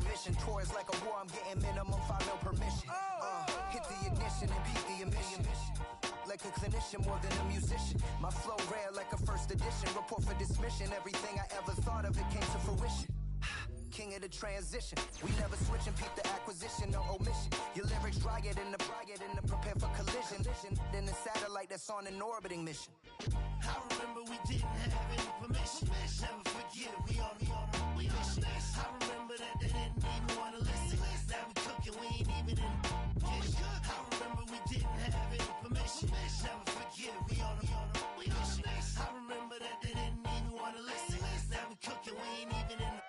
permission. Tours like a war, I'm getting minimum 5 mil permission. Hit the ignition and beat the emission. Like a clinician more than a musician. My flow rare like a first edition. Report for dismission. Everything I ever thought of, it came to fruition. King of the transition. We never switch and peep the acquisition, no omission. Your lyrics dry it in the prepare for collision. Then the satellite that's on an orbiting mission. I remember we didn't have any permission. Never forget we on a mission. I remember that they didn't even want to listen. Now we cooking, we ain't even in the kitchen. I remember we didn't have any permission. Never forget we on a mission. I remember that they didn't even want to listen. Now we cooking, we ain't even in the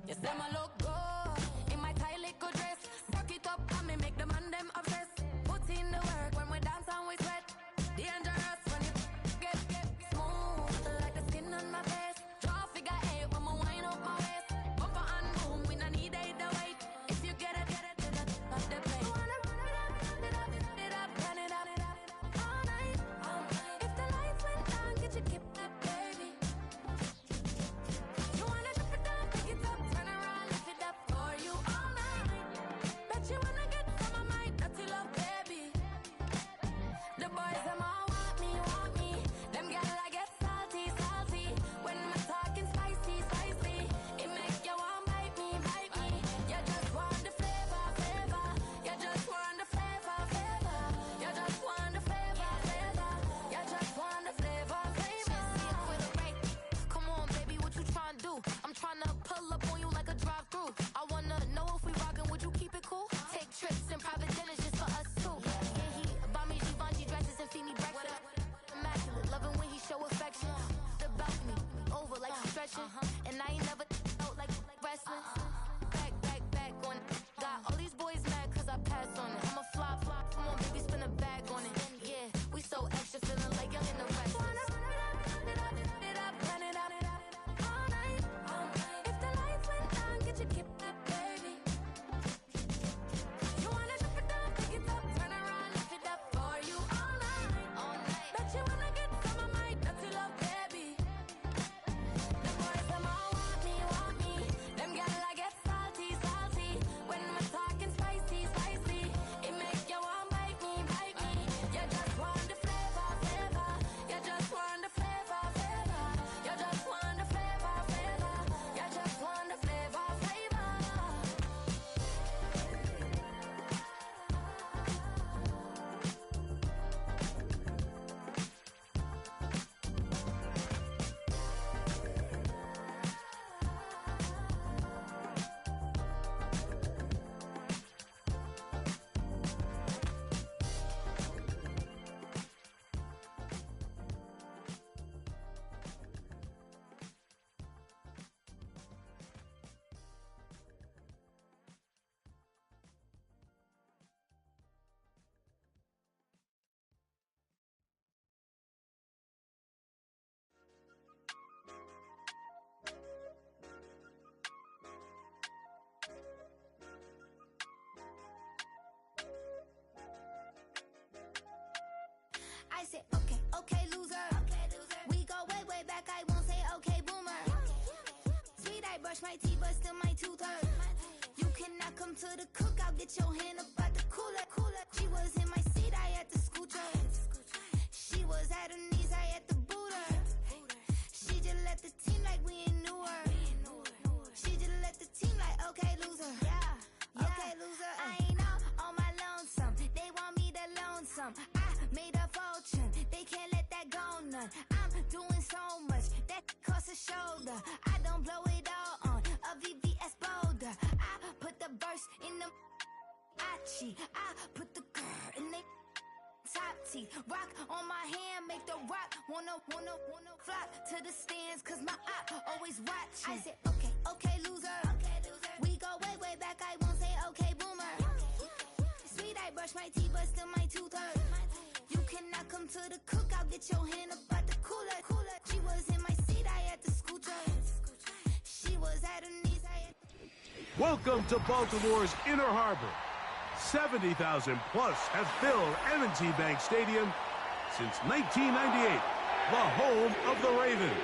Yes, them a look good in my tight little dress. Rock it up and me make the man them obsessed. Put in the work when we dance and we sweat. Dangerous when you get smooth like the skin on my face. Draw figure 8 when we wind up my waist. Bumper and boom, we no need it the weight. If you get it, off the plate. Wanna run it up, run it up all night. If the lights went down, get you keep that baby. You wanna drop it down, pick it up, turn around, lift it up for you all night. Bet you wanna get some of my dirty love, baby. The boys them all want me. Them gyal I get salty. When I'm talking spicy. It make you want bite me. You just want the flavor. You just want the flavor. You just want the flavor. You just want the flavor. With a break. Come on, baby, what you tryna do? I'm tryna pull up on you like a drive-through. I wanna know if we rockin', would you keep it cool? Take trips and private dinners just for us two. Yeah, he buy me Givenchy dresses and feed me breakfast. Immaculate, loving when he show affection. The balcony, over like stretching. And I ain't never out like wrestling. Back on it. Got all these boys mad cause I passed on it. I'm a flop. Come on, baby, spin a bag on it. Yeah, we so extra, feeling like young in the rest. Run it up all night. If the lights went down, get you keep that baby. You wanna drop it down, pick it up, turn around, lift it up for you all night. Bet you wanna get some of my dirty love, baby. The boys them all want me. Them gyal I get salty. When I'm talking spicy. It make you want bite me. You just want the flavor. You just want the flavor. You just want the flavor. You just want the flavor. I said, okay, loser. We go way back, I won't say okay, boomer. Sweet, I brush my teeth, but still my tooth hurt. You cannot come to the cookout, get your hand up out the cooler. She was in my seat, I had to scoot her. She was at her knees, I had to boot her. She just let the team like we ain't knew her. She just let the team like, okay, loser. Yeah, okay, loser. I ain't out on my lonesome. They want me to loan some. I made a fortune. They can't let that go none. I'm doing so much that costs a shoulder. I don't blow it all on a VVS boulder. I put the verse in the I put the girl in the top T. Rock on my hand, make the rock wanna flock to the stands, cause my eye always watching. I said, okay, loser. We go way to the cookout, get your hand up at the cooler. She was in my seat, I had to scoot her. She was at her knees, I had to... Welcome to Baltimore's Inner Harbor. 70,000 plus have filled M&T Bank Stadium since 1998, the home of the Ravens.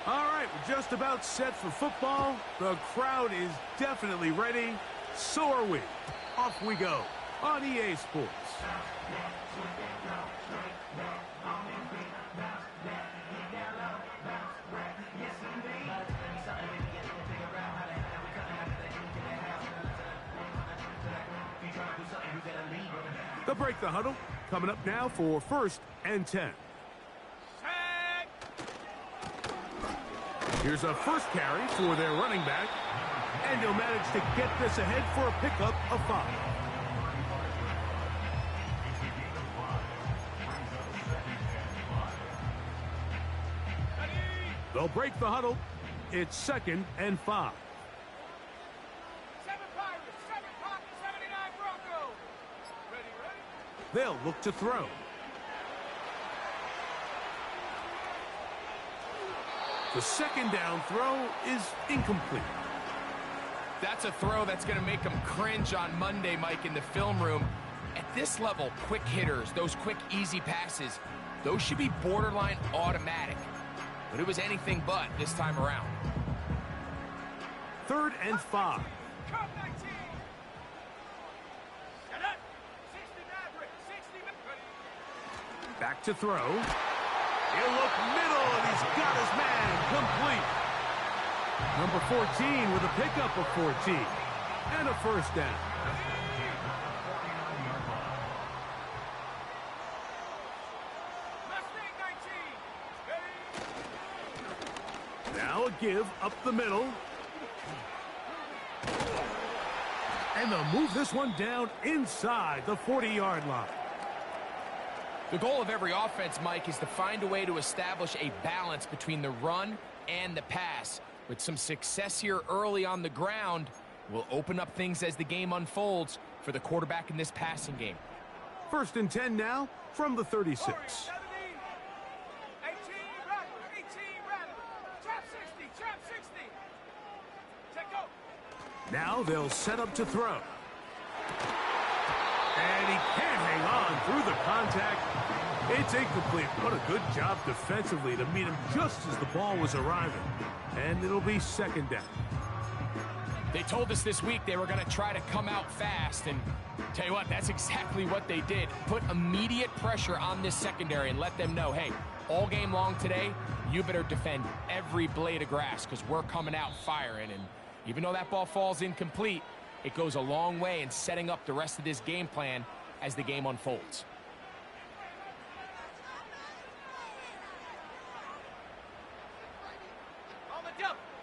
All right, we're just about set for football. The crowd is definitely ready. So are we. Off we go on EA Sports. They'll break the huddle. Coming up now for 1st and 10. Here's a first carry for their running back, and he'll manage to get this ahead for a pickup of 5. They'll break the huddle. It's 2nd and 5. 7 Pirates, 7 Pocket, 79 Broncos. Ready? They'll look to throw. The 2nd down throw is incomplete. That's a throw that's going to make them cringe on Monday, Mike, in the film room. At this level, quick hitters, those quick, easy passes, those should be borderline automatic. But it was anything but this time around. 3rd and 5. Come 19. Set up. 60 Maverick, 60 Maverick. Back to throw. He'll look middle, and he's got his man complete. Number 14 with a pickup of 14. And a first down. Mustang 19. Now a give up the middle. And they'll move this one down inside the 40-yard line. The goal of every offense, Mike, is to find a way to establish a balance between the run and the pass. With some success here early on the ground, will open up things as the game unfolds for the quarterback in this passing game. 1st and 10 now from the 36. 18 Rattler, 18 Rattler. Trap 60, trap 60. Check go. Now they'll set up to throw. And he can't hang on through the contact. It's incomplete. What a good job defensively to meet him just as the ball was arriving. And it'll be 2nd down. They told us this week they were going to try to come out fast, and tell you what, that's exactly what they did. Put immediate pressure on this secondary and let them know, hey, all game long today, you better defend every blade of grass because we're coming out firing. And even though that ball falls incomplete, it goes a long way in setting up the rest of this game plan as the game unfolds.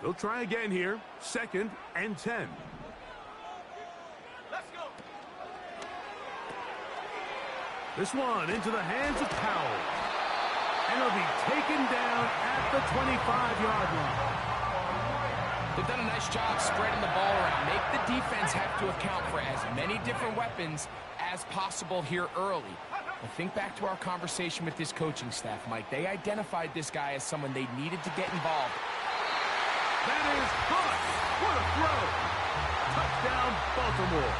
They'll try again here. 2nd and 10. Let's go. This one into the hands of Powell. And it'll be taken down at the 25-yard line. They've done a nice job spreading the ball around. Make the defense have to account for as many different weapons as possible here early. And think back to our conversation with this coaching staff, Mike. They identified this guy as someone they needed to get involved. That is caught. What a throw. Touchdown, Baltimore.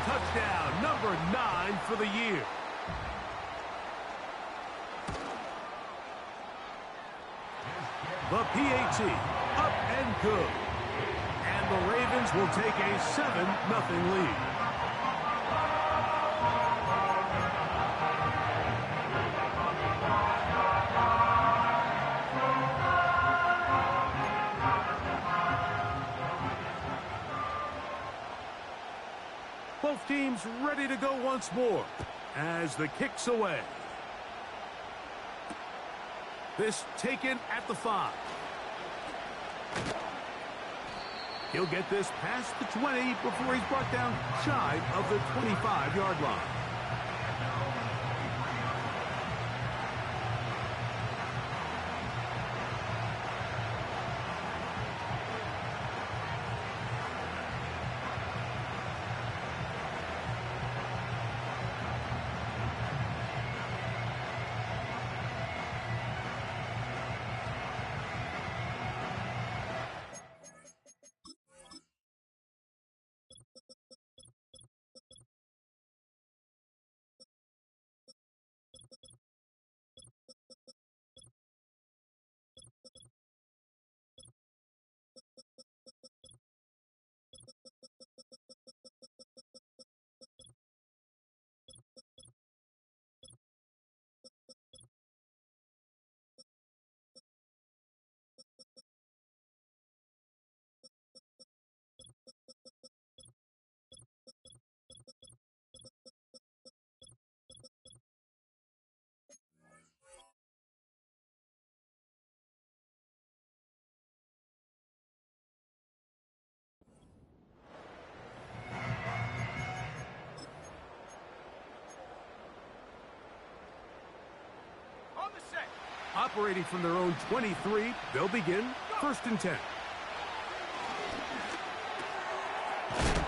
Touchdown number 9 for the year. The PAT up and good. And the Ravens will take a 7-0 lead. Both teams ready to go once more as the kick's away. This taken at the 5. He'll get this past the 20 before he's brought down shy of the 25-yard line. Operating from their own 23, they'll begin 1st and 10.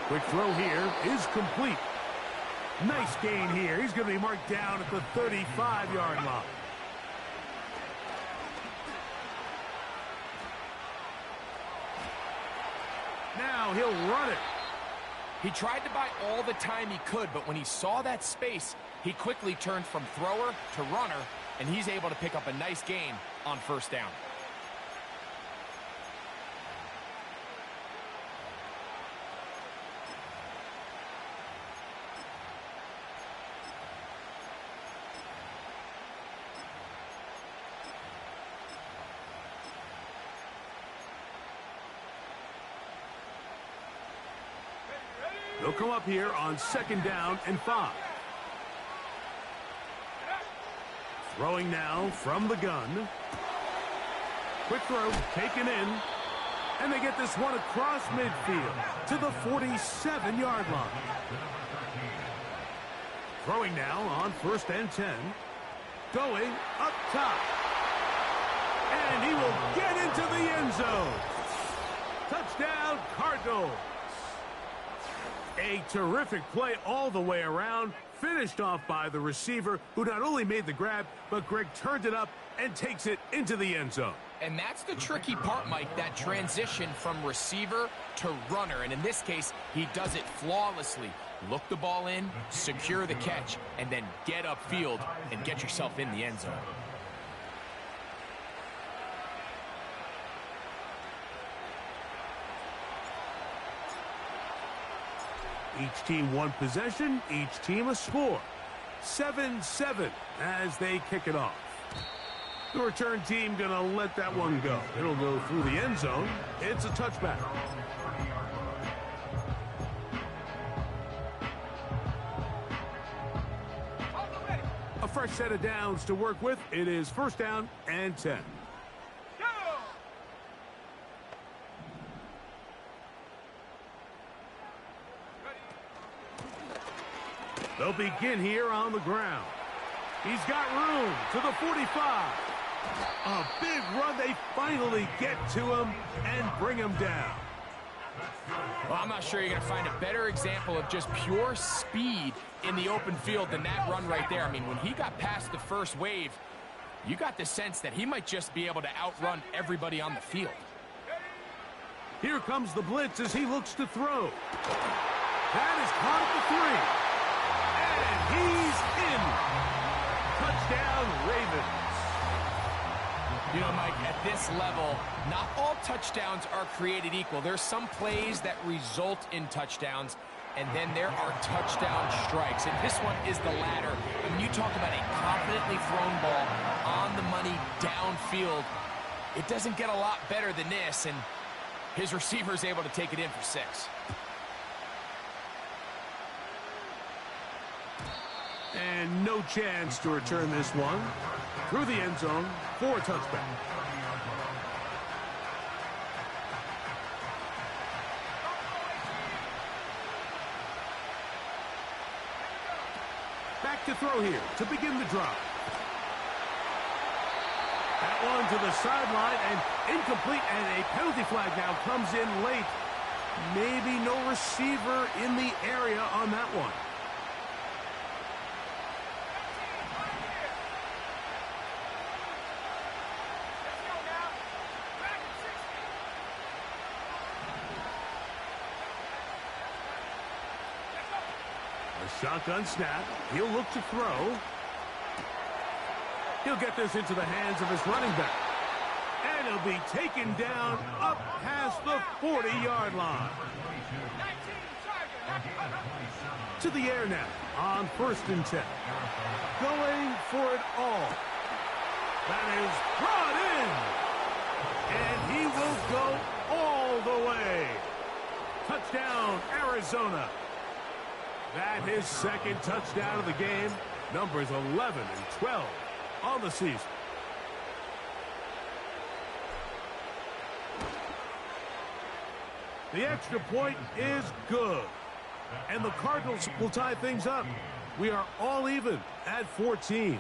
Quick throw here is complete. Nice gain here. He's going to be marked down at the 35-yard line. Now he'll run it. He tried to buy all the time he could, but when he saw that space, he quickly turned from thrower to runner, and he's able to pick up a nice gain on 1st down. They'll come up here on 2nd down and 5. Throwing now from the gun. Quick throw, taken in. And they get this one across midfield to the 47-yard line. Throwing now on 1st and 10. Going up top. And he will get into the end zone. Touchdown, Cardinals. A terrific play all the way around, finished off by the receiver, who not only made the grab, but Greg turned it up and takes it into the end zone. And that's the tricky part, Mike, that transition from receiver to runner. And in this case, he does it flawlessly. Look the ball in, secure the catch, and then get upfield and get yourself in the end zone. Each team one possession, each team a score. 7-7 as they kick it off. The return team gonna let that one go. It'll go through the end zone. It's a touchback. A fresh set of downs to work with. It is 1st down and 10. They'll begin here on the ground. He's got room to the 45. A big run. They finally get to him and bring him down. Well, I'm not sure you're going to find a better example of just pure speed in the open field than that run right there. I mean, when he got past the first wave, you got the sense that he might just be able to outrun everybody on the field. Here comes the blitz as he looks to throw. That is caught at the 3. And he's in. Touchdown, Ravens. You know, Mike, at this level, not all touchdowns are created equal. There's some plays that result in touchdowns, and then there are touchdown strikes. And this one is the latter. I mean, you talk about a confidently thrown ball on the money downfield. It doesn't get a lot better than this, and his receiver's able to take it in for 6. And no chance to return this one. through the end zone for a touchback. Back to throw here to begin the drive. That one to the sideline and incomplete, and a penalty flag now comes in late. Maybe no receiver in the area on that one. Shotgun snap. He'll look to throw. He'll get this into the hands of his running back. And he'll be taken down up past the 40-yard line. To the air now on 1st and 10. Going for it all. That is brought in. And he will go all the way. Touchdown, Arizona. That his second touchdown of the game. Numbers 11 and 12 on the season. The extra point is good. And the Cardinals will tie things up. We are all even at 14.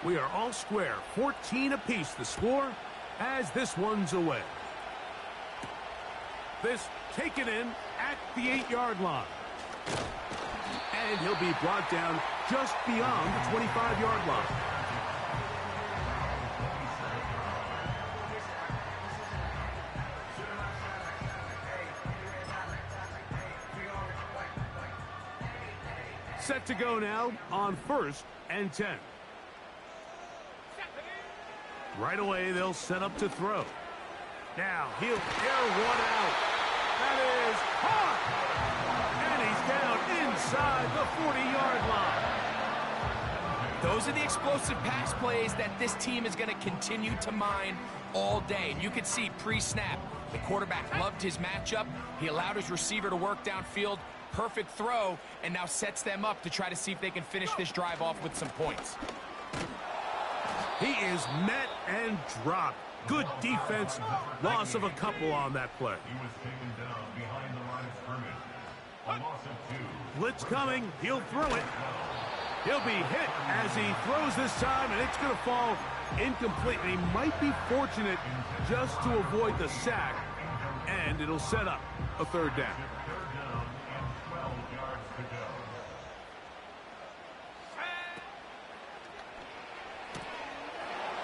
We are all square. 14 apiece the score as this one's away. This taken in at the 8-yard line. And he'll be brought down just beyond the 25-yard line. Set to go now on 1st and 10. Right away, they'll set up to throw. Now, he'll air one out. That is caught! And he's down inside the 40-yard line. Those are the explosive pass plays that this team is going to continue to mine all day. And you can see pre-snap, the quarterback loved his matchup. He allowed his receiver to work downfield. Perfect throw, and now sets them up to try to see if they can finish this drive off with some points. He is met and dropped. Good defense. Loss of a couple on that play. He was taken down behind the line of scrimmage. A loss of 2. Blitz coming. He'll throw it. He'll be hit as he throws this time, and it's going to fall incomplete. And he might be fortunate just to avoid the sack, and it'll set up a 3rd down.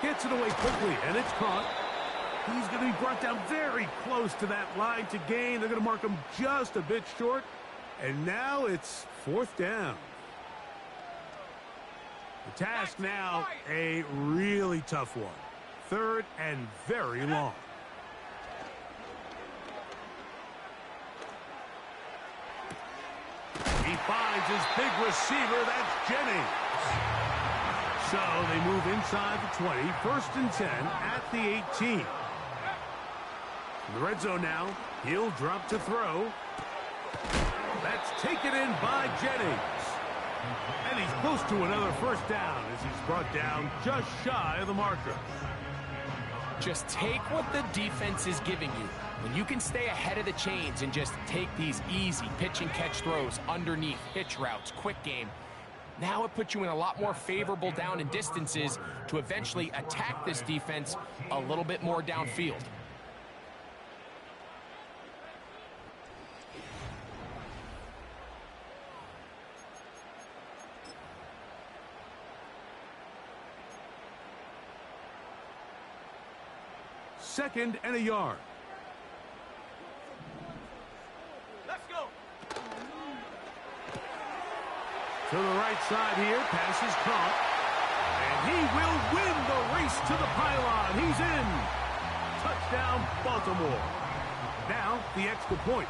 Gets it away quickly, and it's caught. He's going to be brought down very close to that line to gain. They're going to mark him just a bit short. And now it's 4th down. The task now, a really tough one. 3rd and very long. He finds his big receiver. That's Jennings. So they move inside the 20, 1st and 10 at the 18. In the red zone now, he'll drop to throw. That's taken in by Jennings. And he's close to another 1st down as he's brought down just shy of the marker. Just take what the defense is giving you. When you can stay ahead of the chains and just take these easy pitch and catch throws underneath, hitch routes, quick game, now it puts you in a lot more favorable down and distances to eventually attack this defense a little bit more downfield. Second and a yard. Let's go. To the right side here, pass is caught. And he will win the race to the pylon. He's in. Touchdown, Baltimore. Now, the extra point.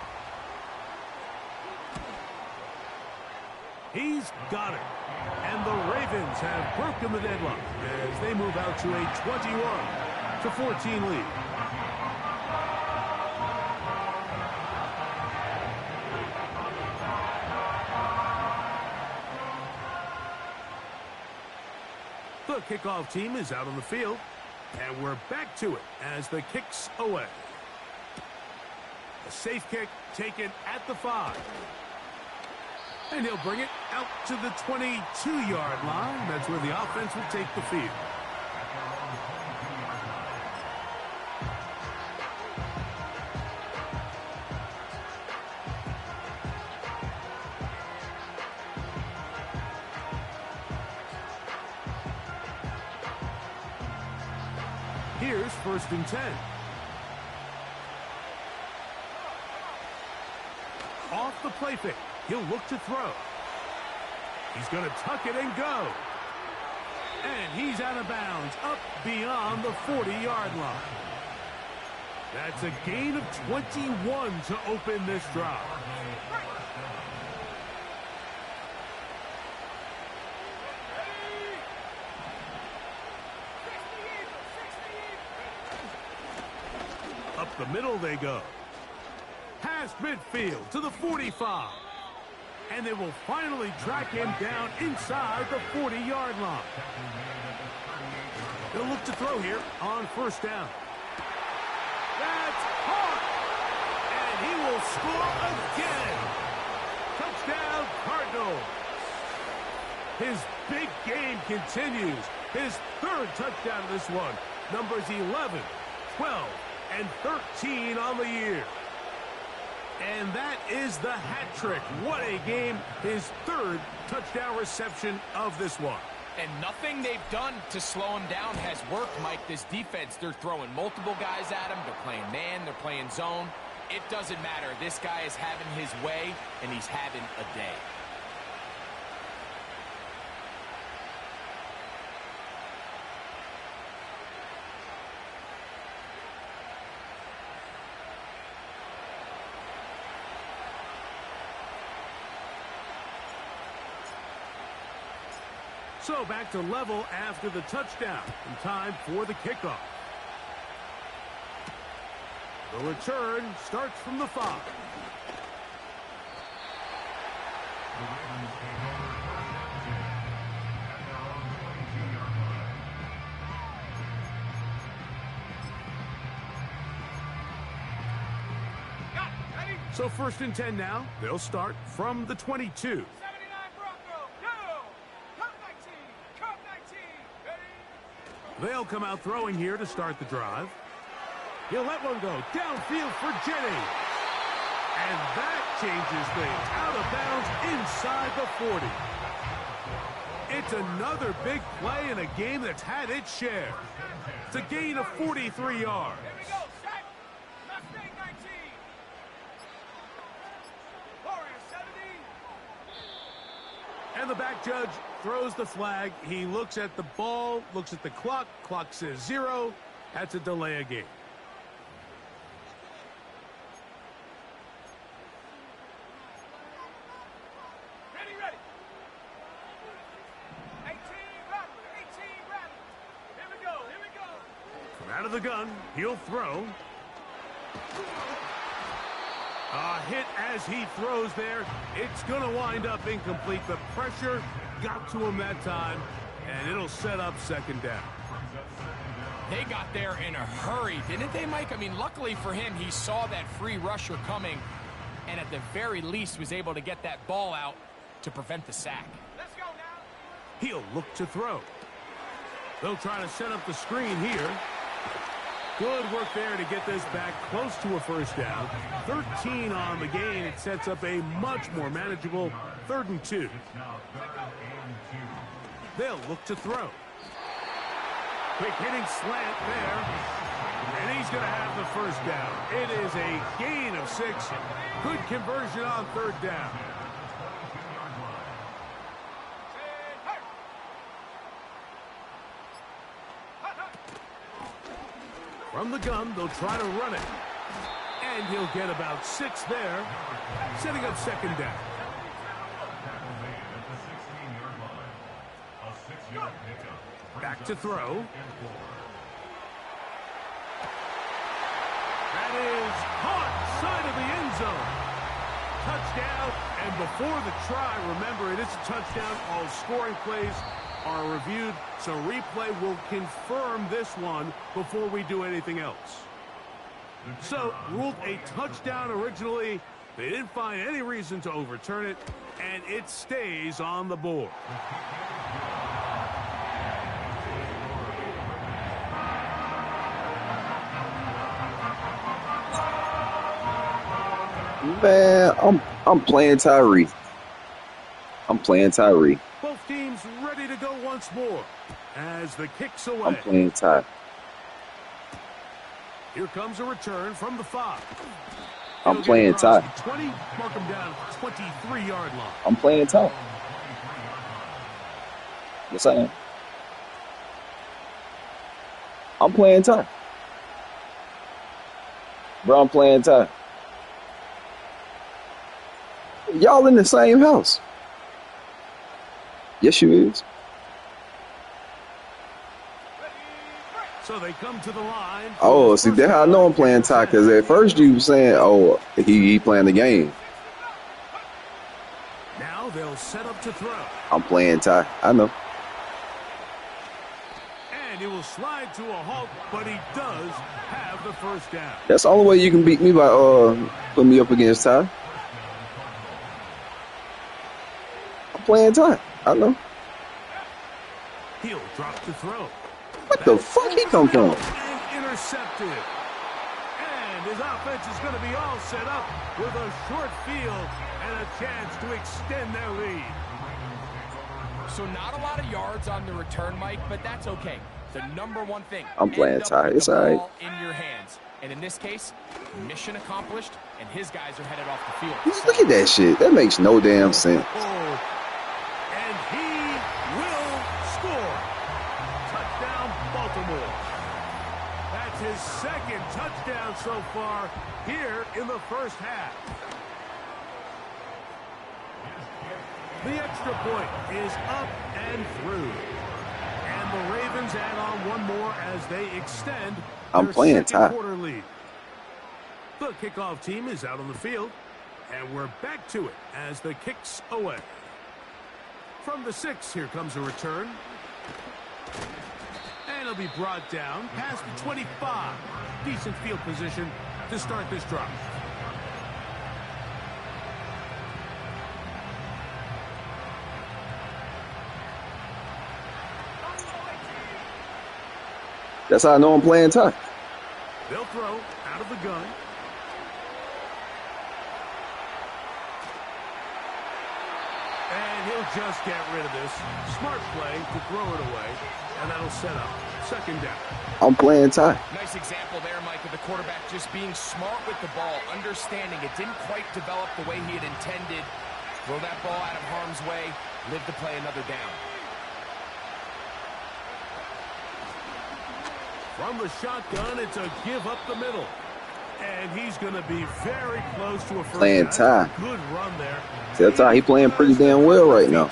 He's got it. And the Ravens have broken the deadlock as they move out to a 21-14 lead. kickoff team is out on the field. And we're back to it as the kick's away. A safe kick taken at the 5. And he'll bring it out to the 22-yard line. That's where the offense will take the field. Here's 1st and 10. Off the play fake. He'll look to throw. He's going to tuck it and go. And he's out of bounds, up beyond the 40-yard line. That's a gain of 21 to open this drive. Up the middle they go. Past midfield to the 45. And they will finally track him down inside the 40-yard line. They'll look to throw here on 1st down. That's caught! And he will score again. Touchdown, Cardinals. His big game continues. His 3rd touchdown of this one. Numbers 11, 12, and 13 on the year. And that is the hat trick. What a game. His 3rd touchdown reception of this one. And nothing they've done to slow him down has worked, Mike. This defense, they're throwing multiple guys at him. They're playing man. They're playing zone. It doesn't matter. This guy is having his way, and he's having a day. So back to level after the touchdown. And time for the kickoff. The return starts from the 5. So 1st and 10 now. They'll start from the 22. They'll come out throwing here to start the drive. He'll let one go downfield for Jenny. And that changes things. Out of bounds inside the 40. It's another big play in a game that's had its share. It's a gain of 43 yards. Here we go, set. Mustang 19. Warriors 70. And the back judge throws the flag. He looks at the ball, looks at the clock. Clock says 0. That's a delay of game. Ready. 18 rattlers. Here we go. From out of the gun, he'll throw. A hit as he throws there. It's going to wind up incomplete. The pressure got to him that time, and it'll set up 2nd down. They got there in a hurry, didn't they, Mike? I mean, luckily for him, he saw that free rusher coming, and at the very least was able to get that ball out to prevent the sack. Let's go now. He'll look to throw. They'll try to set up the screen here. Good work there to get this back close to a 1st down. 13 on the gain. It sets up a much more manageable 3rd and 2. They'll look to throw. Quick hitting slant there. And he's going to have the 1st down. It is a gain of 6. Good conversion on 3rd down. From the gun, they'll try to run it. And he'll get about 6 there, setting up 2nd down. Back to throw. That is caught side of the end zone. Touchdown, and before the try, remember, it is a touchdown. All scoring plays are reviewed, so replay will confirm this one before we do anything else. So, ruled a touchdown originally. They didn't find any reason to overturn it, and it stays on the board. Man, I'm playing Tyree. I'm playing Tyree. Both teams ready to go once more as the kick's away. I'm playing Ty. Here comes a return from the 5. I'm playing Ty. 20, mark him down 23-yard line. I'm playing Ty. Yes, I am. I'm playing Ty. Bro, I'm playing Ty. Y'all in the same house. Yes, you is. So they come to the line. Oh, see, that's how I know I'm playing Ty, because at first you were saying, oh, he playing the game. Now they'll set up to throw. I'm playing Ty. I know. And he will slide to a halt, but he does have the first down. That's the only way you can beat me, by putting me up against Ty. I'm playing Ty. I know. He'll drop the throw. What the fuck he come from? And intercepted. And his offense is going to be all set up with a short field and a chance to extend their lead. So not a lot of yards on the return, Mike, but that's okay. The number one thing. I'm playing Ty. It's all right. In your hands. And in this case, mission accomplished, and his guys are headed off the field. Look at that shit. That makes no damn sense. And he will score. Touchdown, Baltimore. That's his second touchdown so far here in the first half. The extra point is up and through. And the Ravens add on one more as they extend I'm their playing second Ty. quarter lead. The kickoff team is out on the field, and we're back to it as the kick's away. From the 6, here comes a return. And it'll be brought down past the 25. Decent field position to start this drive. That's how I know I'm playing Ty. They'll throw out of the gun. And he'll just get rid of this. Smart play to throw it away. And that'll set up second down. I'm playing Ty. Nice example there, Mike, of the quarterback just being smart with the ball, understanding it didn't quite develop the way he had intended. Throw that ball out of harm's way, live to play another down. From the shotgun, it's a give up the middle. And he's going to be very close to a first Playing down. Ty. Good run there. See, that's how he playing pretty damn well right now.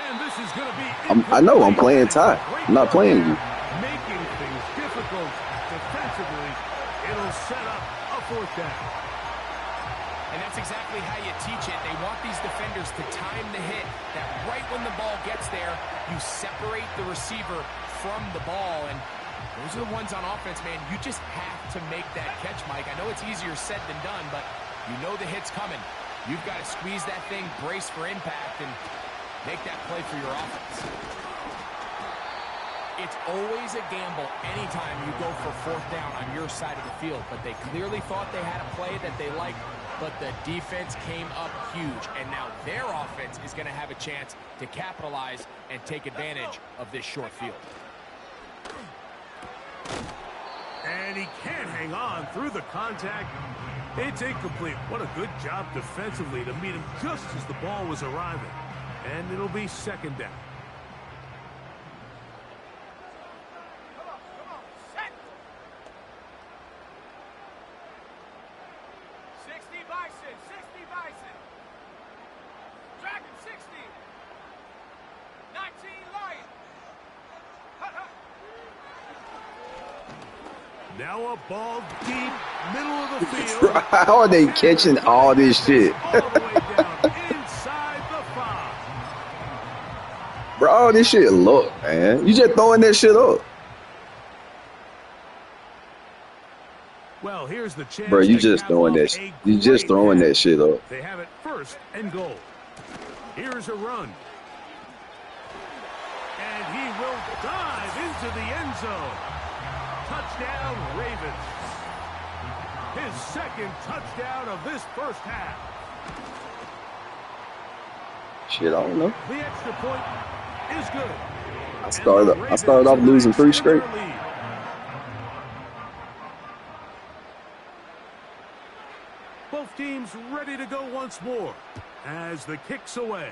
And this is going to be I know I'm playing Ty. I'm not playing you. Making things difficult defensively. It'll set up a fourth down. And that's exactly how you teach it. They want these defenders to time the hit, that right when the ball gets there, you separate the receiver from the ball. And those are the ones on offense, man. You just have to make that catch, Mike. I know it's easier said than done, but you know the hit's coming. You've got to squeeze that thing, brace for impact, and make that play for your offense. It's always a gamble anytime you go for fourth down on your side of the field, but they clearly thought they had a play that they liked, but the defense came up huge, and now their offense is going to have a chance to capitalize and take advantage of this short field. And he can't hang on through the contact. It's incomplete. What a good job defensively to meet him just as the ball was arriving. And it'll be second down. Come on, set. 60 Bison, 60 Bison. Dragon 60. 19 Lion. Now a ball deep, middle of the field. How are they catching all this shit? All the way down inside the 5. Bro, all this shit look, man. You just throwing that shit up. Well, here's the chance. Bro, you to just cap throwing off that a you just great throwing half. that shit up. They have it first and goal. Here's a run. And he will dive into the end zone. Touchdown, Ravens. His second touchdown of this first half. Shit, I don't know. The extra point is good. I started off losing 3 straight. Both teams ready to go once more as the kick's away.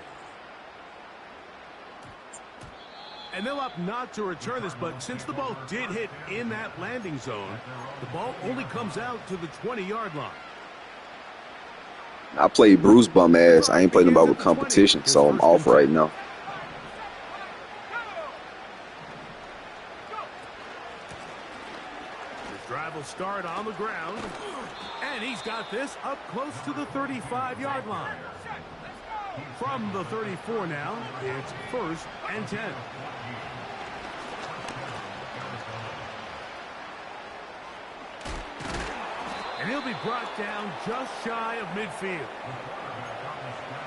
And they'll opt not to return this, but since the ball did hit in that landing zone, the ball only comes out to the 20-yard line. I played Bruce bum ass. I ain't playing about with competition, so I'm off right now. The drive will start on the ground, and he's got this up close to the 35-yard line. From the 34 now, it's 1st and 10. And he'll be brought down just shy of midfield.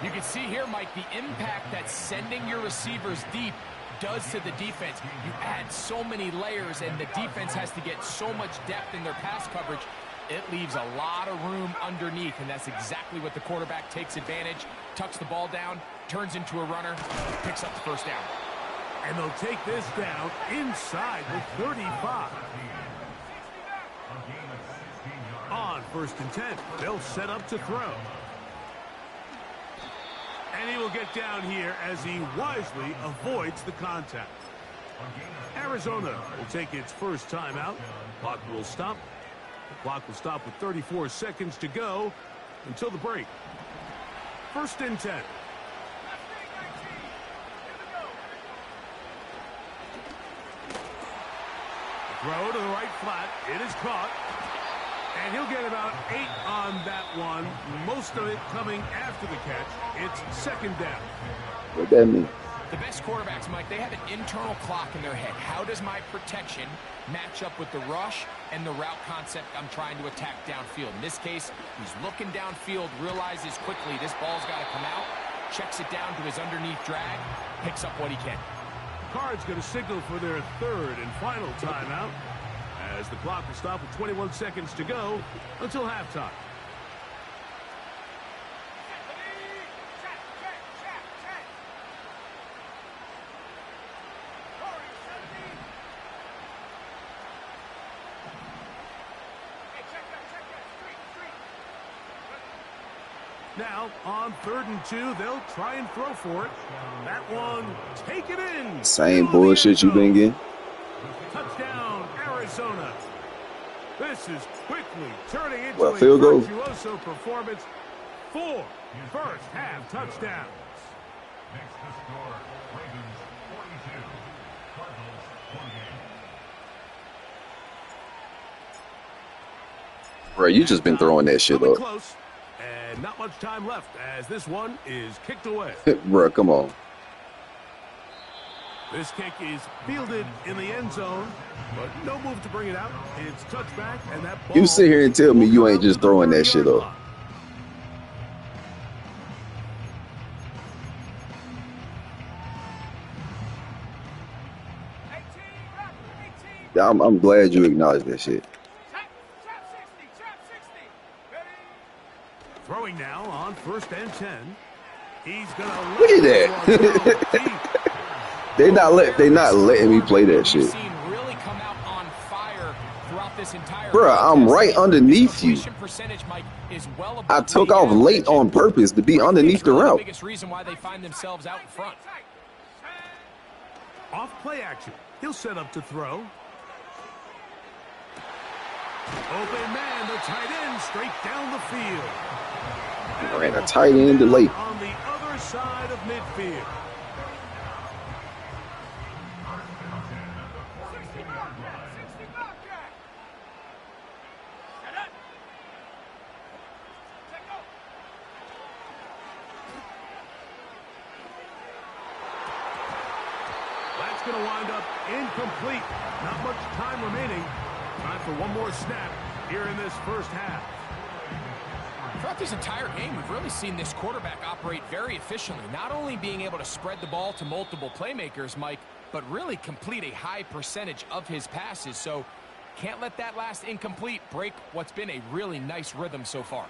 You can see here, Mike, the impact that sending your receivers deep does to the defense. You add so many layers, and the defense has to get so much depth in their pass coverage. It leaves a lot of room underneath, and that's exactly what the quarterback takes advantage, tucks the ball down, turns into a runner, picks up the first down. And they'll take this down inside the 35. On 1st and 10, they'll set up to throw. And he will get down here as he wisely avoids the contact. Arizona will take its first timeout. Clock will stop. The clock will stop with 34 seconds to go until the break. 1st and 10. Throw to the right flat. It is caught. And he'll get about 8 on that one. Most of it coming after the catch. It's 2nd down. What that mean? The best quarterbacks, Mike, they have an internal clock in their head. How does my protection match up with the rush and the route concept I'm trying to attack downfield? In this case, he's looking downfield, realizes quickly this ball's got to come out, checks it down to his underneath drag, picks up what he can. Cards going to signal for their 3rd and final timeout as the clock will stop with 21 seconds to go until halftime. Now, on 3rd and 2, they'll try and throw for it. That one, take it in. Same bullshit you been getting. Touchdown, Arizona. This is quickly turning into Well, a field goal. virtuoso performance. 4 first half touchdowns. Next to score, Ravens 42, Cardinals 28. Bro, you just been throwing that shit Coming up. close, and not much time left as this one is kicked away. Bro, come on. This kick is fielded in the end zone, but no move to bring it out. It's touchback, and that ball You sit here and tell me you ain't just will come throwing out that to the shit 30-yard up. line. I'm glad you acknowledged that shit. Throwing now on 1st and 10. He's gonna Look at that. They not letting me play that shit. Really come out on fire throughout this entire Bruh, I'm right underneath you. percentage, Mike, is well above I took league off average. late on purpose to be underneath the Really route. biggest reason why they find themselves out in front. Off play action. He'll set up to throw. Open man, the tight end, straight down the field. Ran a tight end late. On the other side of midfield. going to wind up incomplete. Not much time remaining. Time for one more snap here in this first half. Throughout this entire game, we've really seen this quarterback operate very efficiently, not only being able to spread the ball to multiple playmakers, Mike, but really complete a high percentage of his passes. So can't let that last incomplete break what's been a really nice rhythm so far.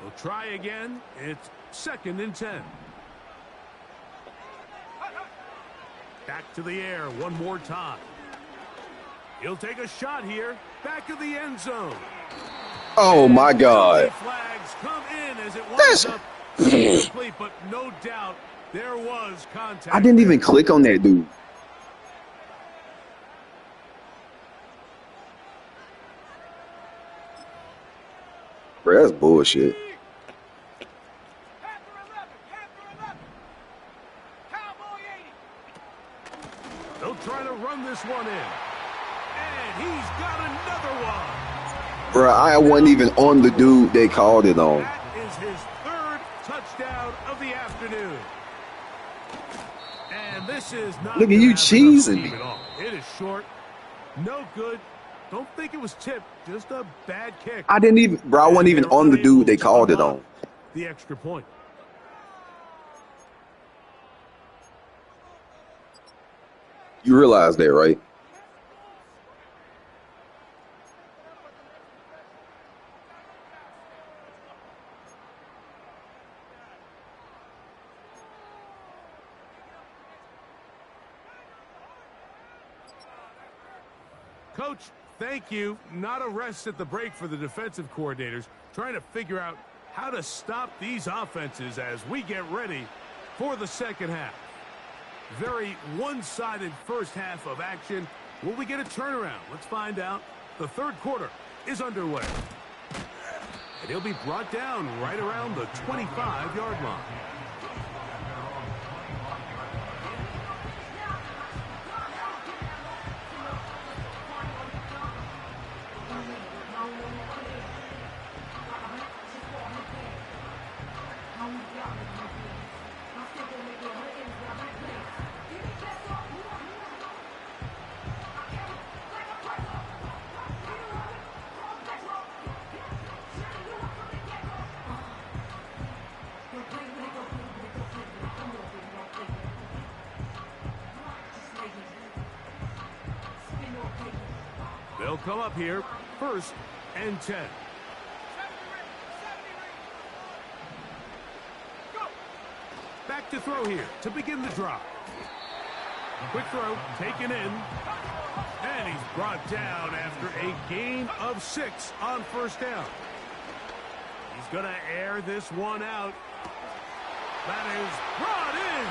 We'll try again. It's 2nd and 10. Back to the air one more time. He'll take a shot here. Back of the end zone. Oh, my God. Flags come in as it winds up incomplete, but no doubt there was contact. I didn't even click on that dude. Bro, that's bullshit. They'll try to run this one in. And he's got another one. Bro, I wasn't even on the dude they called it on. That is his 3rd touchdown of the afternoon. And this is not Look at you cheesing me. at all. It is short. No good. Don't think it was tipped. Just a bad kick. I didn't even, bro, I wasn't even on the dude they called it on. The extra point. You realize that, right? Coach, thank you. Not a rest at the break for the defensive coordinators, trying to figure out how to stop these offenses as we get ready for the second half. Very one-sided first half of action. Will we get a turnaround? Let's find out. The 3rd quarter is underway. And he'll be brought down right around the 25-yard line. They'll come up here, 1st and 10. Back to throw here to begin the drive. Quick throw, taken in. And he's brought down after a gain of 6 on 1st down. He's going to air this one out. That is brought in.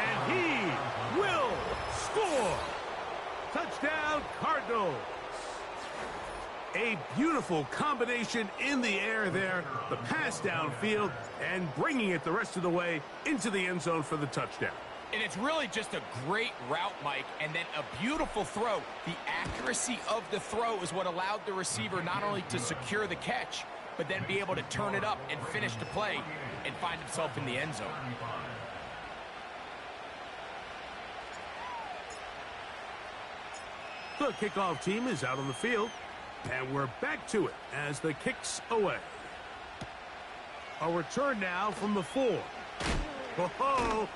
And he will score. Touchdown, Cardinals. A beautiful combination in the air there. The pass downfield and bringing it the rest of the way into the end zone for the touchdown. And it's really just a great route, Mike, and then a beautiful throw. The accuracy of the throw is what allowed the receiver not only to secure the catch, but then be able to turn it up and finish the play and find himself in the end zone. The kickoff team is out on the field, and we're back to it as the kick's away. A return now from the 4. Oh,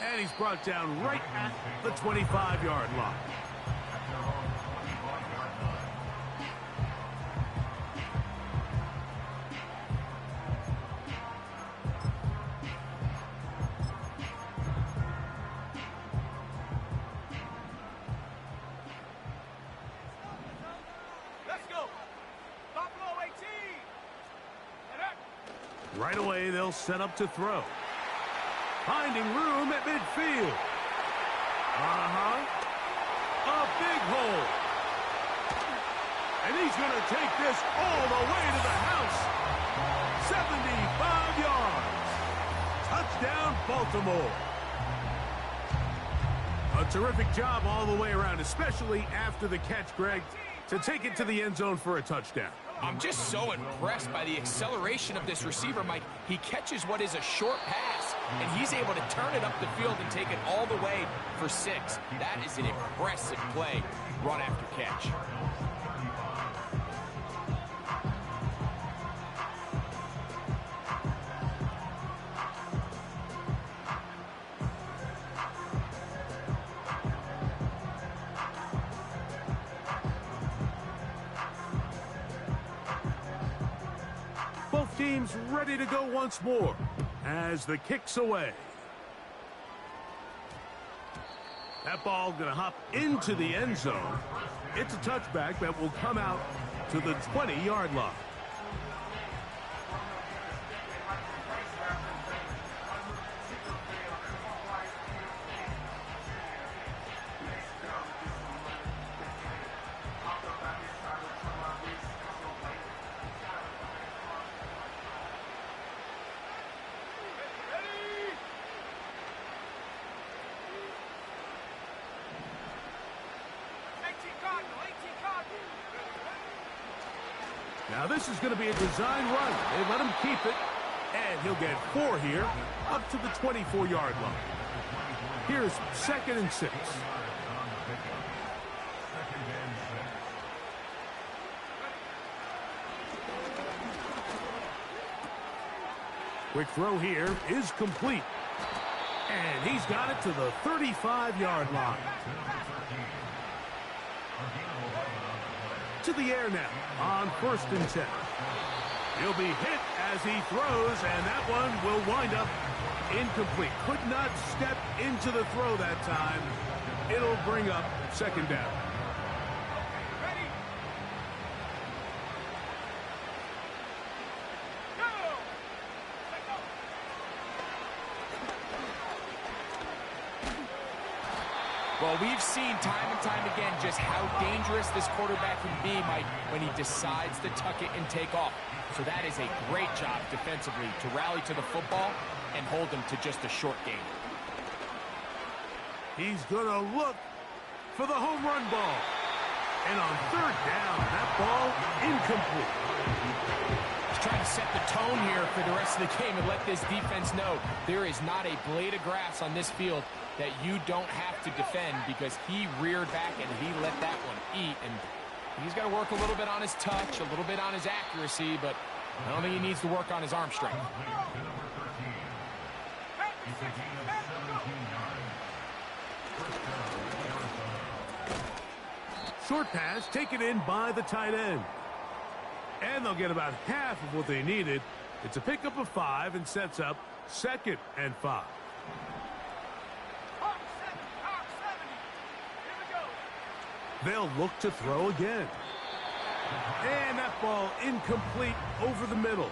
and he's brought down right at the 25-yard line. Right away, they'll set up to throw. Finding room at midfield. A big hole. And he's going to take this all the way to the house. Touchdown, Baltimore. A terrific job all the way around, especially after the catch, Greg, to take it to the end zone for a touchdown. I'm just so impressed by the acceleration of this receiver, Mike. He catches what is a short pass, and he's able to turn it up the field and take it all the way for 6. That is an impressive play, run after catch. Both teams ready to go once more as the kick's away. That ball going to hop into the end zone. It's a touchback that will come out to the 20-yard line. Now this is going to be a design run. They let him keep it, and he'll get 4 here, up to the 24-yard line. Here's 2nd and 6. Quick throw here is complete. And he's got it to the 35-yard line. To the air now on 1st and 10. He'll be hit as he throws, and that one will wind up incomplete. Could not step into the throw that time. It'll bring up 2nd down. Ready? Go! Let go! Well, we've seen time and time again just how dangerous this quarterback can be, Mike, when he decides to tuck it and take off. So that is a great job defensively to rally to the football and hold him to just a short gain. He's going to look for the home run ball. And on 3rd down, that ball incomplete. He's trying to set the tone here for the rest of the game and let this defense know there is not a blade of grass on this field that you don't have to defend, because he reared back and he let that one eat. And he's got to work a little bit on his touch, a little bit on his accuracy, but I don't think he needs to work on his arm strength. Short pass taken in by the tight end. And they'll get about half of what they needed. It's a pickup of 5 and sets up 2nd and 5. They'll look to throw again. And that ball incomplete over the middle.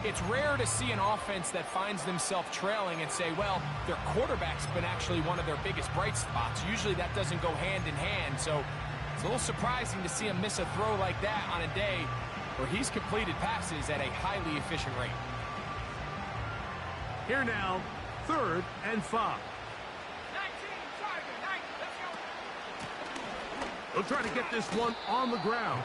It's rare to see an offense that finds themselves trailing and say, well, their quarterback's been actually one of their biggest bright spots. Usually that doesn't go hand in hand, so it's a little surprising to see him miss a throw like that on a day where he's completed passes at a highly efficient rate. Here now, 3rd and 5. They'll try to get this one on the ground.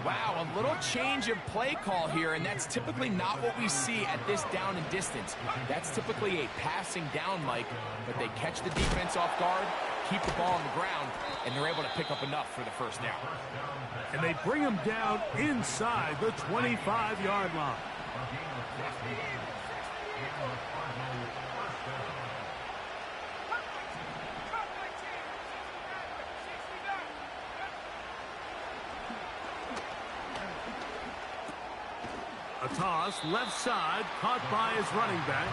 Wow, a little change of play call here, and that's typically not what we see at this down and distance. That's typically a passing down, Mike, but they catch the defense off guard, keep the ball on the ground, and they're able to pick up enough for the 1st down. And they bring him down inside the 25-yard line. A toss, left side, caught by his running back.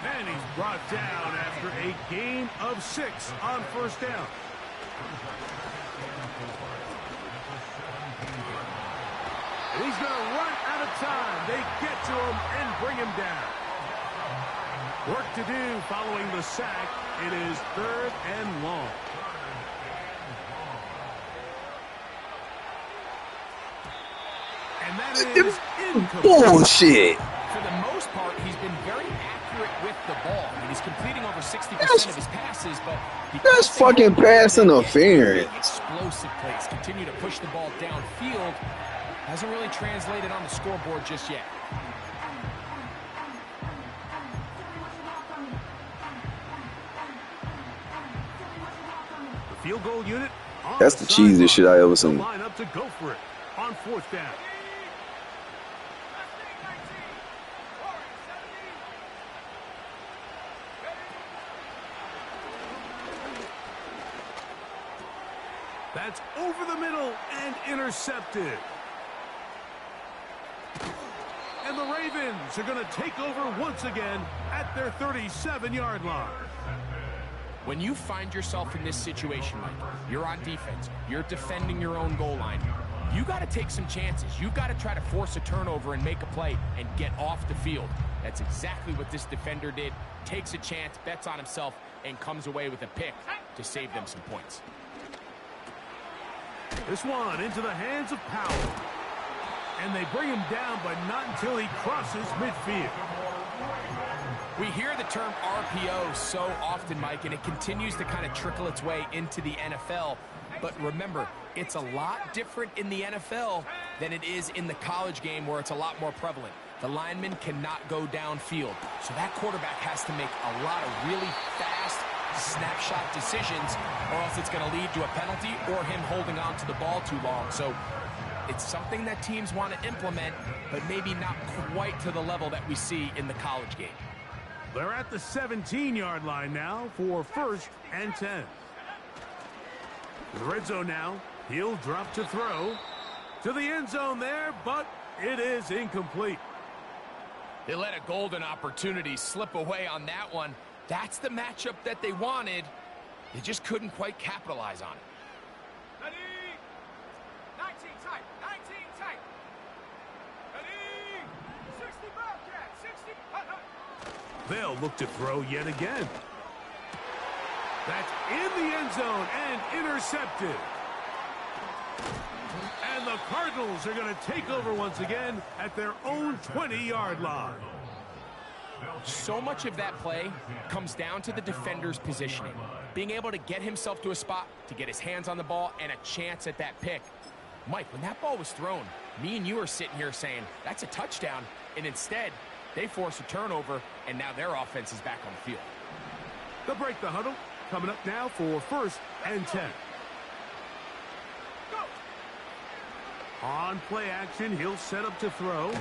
And he's brought down after a gain of 6 on 1st down. And he's going to run out of time. They get to him and bring him down. Work to do following the sack. It is 3rd and long. And that is incomplete. Bullshit. For the most part, That's fucking pass interference. Explosive plays continue to push the ball downfield. Hasn't really translated on the scoreboard just yet. The field goal unit. That's the cheesiest shit I ever seen. Line up to go for it on 4th down. That's over the middle and intercepted. And the Ravens are going to take over once again at their 37-yard line. When you find yourself in this situation, Mike, you're on defense, you're defending your own goal line, you got to take some chances. You got to try to force a turnover and make a play and get off the field. That's exactly what this defender did. Takes a chance, bets on himself, and comes away with a pick to save them some points. This one into the hands of Powell. And they bring him down, but not until he crosses midfield. We hear the term RPO so often, Mike, and it continues to kind of trickle its way into the NFL. But remember, it's a lot different in the NFL than it is in the college game where it's a lot more prevalent. The lineman cannot go downfield. So that quarterback has to make a lot of really fast snapshot decisions, or else it's going to lead to a penalty or him holding on to the ball too long. So it's something that teams want to implement, but maybe not quite to the level that we see in the college game. They're at the 17-yard line now for 1st and 10. The red zone now. He'll drop to throw to the end zone there, but it is incomplete. They let a golden opportunity slip away on that one. That's the matchup that they wanted. They just couldn't quite capitalize on it. Ready? 19 tight. 19 tight. Ready? 60 Bobcat. 60. They'll look to throw yet again. That's in the end zone and intercepted. And the Cardinals are going to take over once again at their own 20-yard line. So much of that play comes down to the defender's positioning. Being able to get himself to a spot, to get his hands on the ball, and a chance at that pick. Mike, when that ball was thrown, me and you are sitting here saying, that's a touchdown. And instead, they force a turnover, and now their offense is back on the field. They'll break the huddle. Coming up now for 1st and 10. On play action, he'll set up to throw.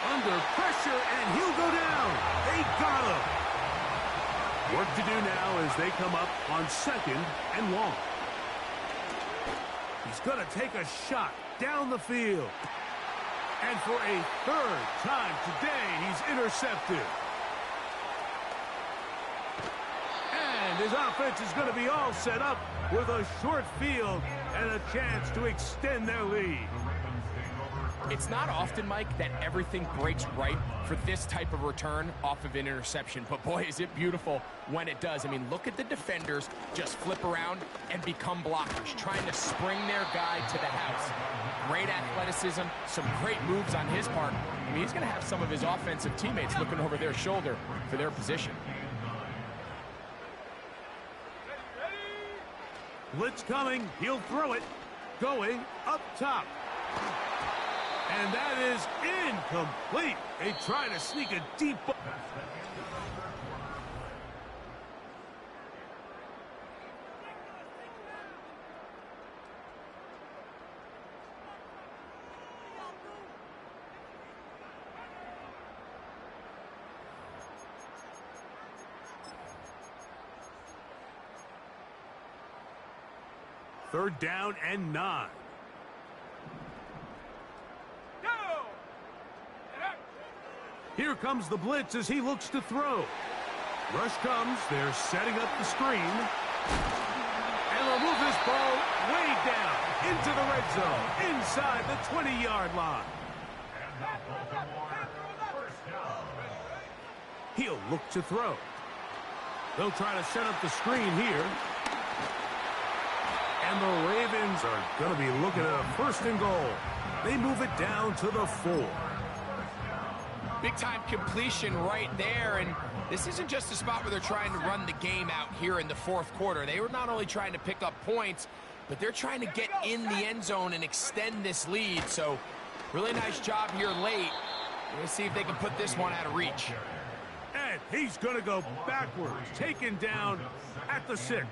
Under pressure, and he'll go down. They got him. Work to do now as they come up on 2nd and long. He's going to take a shot down the field. And for a 3rd time today, he's intercepted. And his offense is going to be all set up with a short field and a chance to extend their lead. It's not often, Mike, that everything breaks right for this type of return off of an interception. But boy, is it beautiful when it does. I mean, look at the defenders just flip around and become blockers, trying to spring their guy to the house. Great athleticism, some great moves on his part. I mean, he's going to have some of his offensive teammates looking over their shoulder for their position. Blitz coming. He'll throw it. Going up top. And that is incomplete. They try to sneak a deep ball. Third down and 9. Here comes the blitz as he looks to throw. Rush comes. They're setting up the screen. And they'll move this ball way down into the red zone, inside the 20-yard line. He'll look to throw. They'll try to set up the screen here. And the Ravens are going to be looking at a 1st and goal. They move it down to the 4. Big-time completion right there, and this isn't just a spot where they're trying to run the game out here in the fourth quarter. They were not only trying to pick up points, but they're trying to get in the end zone and extend this lead. So really nice job here late. Let's see if they can put this one out of reach. And he's going to go backwards, taken down at the 6.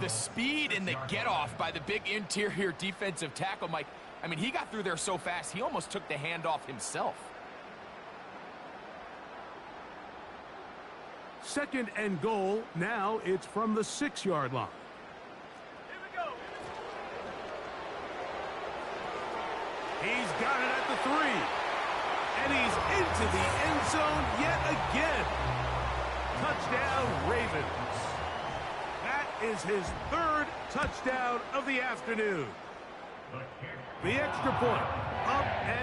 The speed and the get-off by the big interior defensive tackle, Mike. I mean, he got through there so fast, he almost took the handoff himself. 2nd and goal. Now it's from the 6-yard line. Here we go. He's got it at the 3. And he's into the end zone yet again. Touchdown, Ravens. That is his 3rd touchdown of the afternoon. The extra point up and